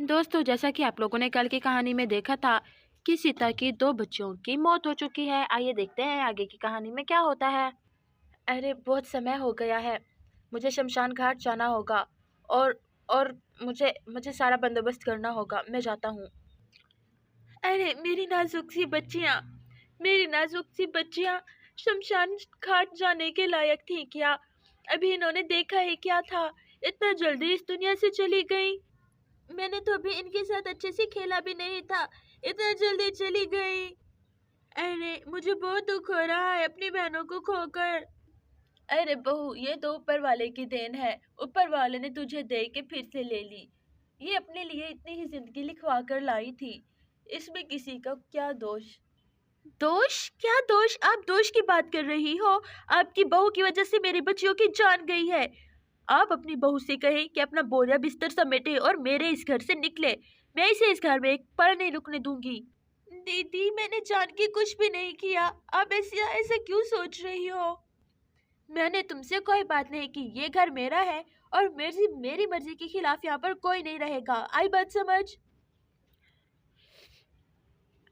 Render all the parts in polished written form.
दोस्तों, जैसा कि आप लोगों ने कल की कहानी में देखा था कि सीता की 2 बच्चों की मौत हो चुकी है। आइए देखते हैं आगे की कहानी में क्या होता है। अरे बहुत समय हो गया है, मुझे शमशान घाट जाना होगा और और मुझे मुझे सारा बंदोबस्त करना होगा। मैं जाता हूँ। अरे मेरी नाजुक सी बच्चियाँ शमशान घाट जाने के लायक थी क्या? अभी इन्होंने देखा है क्या था? इतना जल्दी इस दुनिया से चली गई। मैंने तो अभी इनके साथ अच्छे से खेला भी नहीं था, इतना जल्दी चली गई। अरे मुझे बहुत दुख हो रहा है अपनी बहनों को खोकर। अरे बहू, ये तो ऊपर वाले की देन है। ऊपर वाले ने तुझे दे के फिर से ले ली। ये अपने लिए इतनी ही जिंदगी लिखवा कर लाई थी, इसमें किसी का क्या दोष? दोष? क्या दोष? आप दोष की बात कर रही हो? आपकी बहू की वजह से मेरी बच्चियों की जान गई है। आप अपनी बहू से कहें कि अपना बोरिया बिस्तर समेटे और मेरे इस घर से निकले। मैं इसे इस घर में एक पल नहीं रुकने दूंगी। दीदी, मैंने जान के कुछ भी नहीं किया। आप ऐसा क्यों सोच रही हो? मैंने तुमसे कोई बात नहीं की। ये घर मेरा है और मेरी मर्जी के खिलाफ यहाँ पर कोई नहीं रहेगा। आई बात समझ?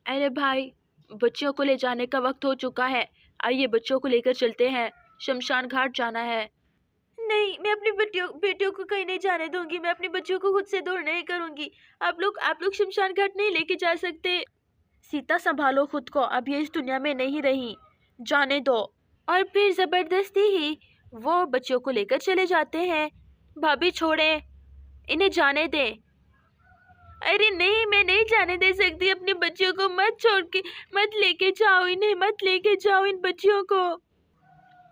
अरे भाई, बच्चियों को ले जाने का वक्त हो चुका है। आइए बच्चों को लेकर चलते हैं, शमशान घाट जाना है। नहीं, मैं अपनी बेटियों को कहीं नहीं जाने दूंगी। मैं अपनी बच्चियों को खुद से दूर नहीं करूंगी। आप लोग शमशान घाट नहीं लेके जा सकते। सीता, संभालो खुद को, अब ये इस दुनिया में नहीं रही, जाने दो। और फिर जबरदस्ती ही वो बच्चियों को लेकर चले जाते हैं। भाभी छोड़े, इन्हें जाने दे। अरे नहीं, मैं नहीं जाने दे सकती अपनी बच्चियों को। मत छोड़ के, मत लेके जाओ इन्हें, मत लेके जाओ इन बच्चियों को।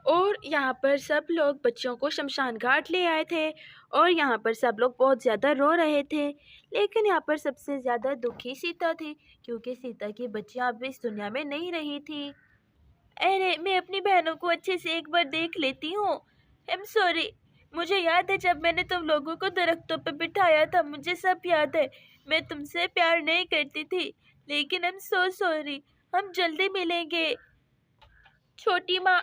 और यहाँ पर सब लोग बच्चों को शमशान घाट ले आए थे और यहाँ पर सब लोग बहुत ज़्यादा रो रहे थे। लेकिन यहाँ पर सबसे ज़्यादा दुखी सीता थी, क्योंकि सीता की बच्चियाँ अब इस दुनिया में नहीं रही थी। अरे मैं अपनी बहनों को अच्छे से एक बार देख लेती हूँ। I am sorry. मुझे याद है जब मैंने तुम लोगों को दरख्तों पर बिठाया था, मुझे सब याद है। मैं तुमसे प्यार नहीं करती थी, लेकिन आई एम सो सॉरी। हम जल्दी मिलेंगे। छोटी माँ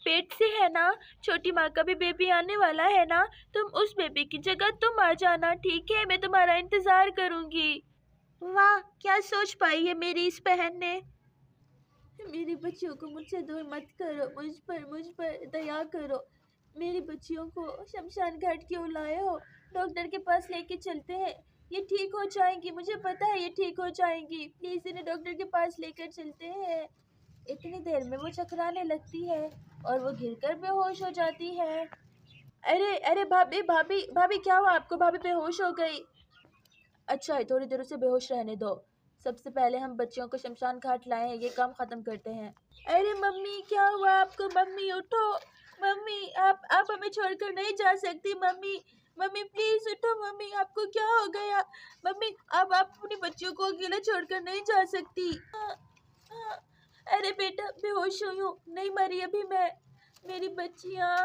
पेट से है ना? छोटी माँ का भी बेबी आने वाला है ना? तुम उस बेबी की जगह तुम आ जाना, ठीक है? मैं तुम्हारा इंतजार करूंगी। वाह, क्या सोच पाई है मेरी इस बहन ने। मेरी बच्चियों को मुझसे दूर मत करो, मुझ पर दया करो। मेरी बच्चियों को शमशान घाट क्यों लाए हो? डॉक्टर के पास लेके चलते हैं, ये ठीक हो जाएंगी। मुझे पता है ये ठीक हो जाएंगी। प्लीज इन्हें डॉक्टर के पास लेकर चलते हैं। इतनी देर में वो चकराने लगती है और वो गिरकर बेहोश हो जाती है। अरे अरे भाभी भाभी भाभी, क्या हुआ आपको? भाभी बेहोश हो गई। अच्छा है, थोड़ी देर उसे बेहोश रहने दो। सबसे पहले हम बच्चियों को शमशान घाट लाए हैं, ये काम खत्म करते हैं। अरे मम्मी, क्या हुआ आपको? मम्मी उठो। मम्मी, आप हमें छोड़कर नहीं जा सकती। मम्मी मम्मी प्लीज उठो। मम्मी, आपको क्या हो गया? मम्मी, अब आप अपनी बच्चियों को अकेले छोड़कर नहीं जा सकती। अरे बेटा, बेहोश हुई हूँ, नहीं मरी अभी मैं। मेरी बच्चियाँ।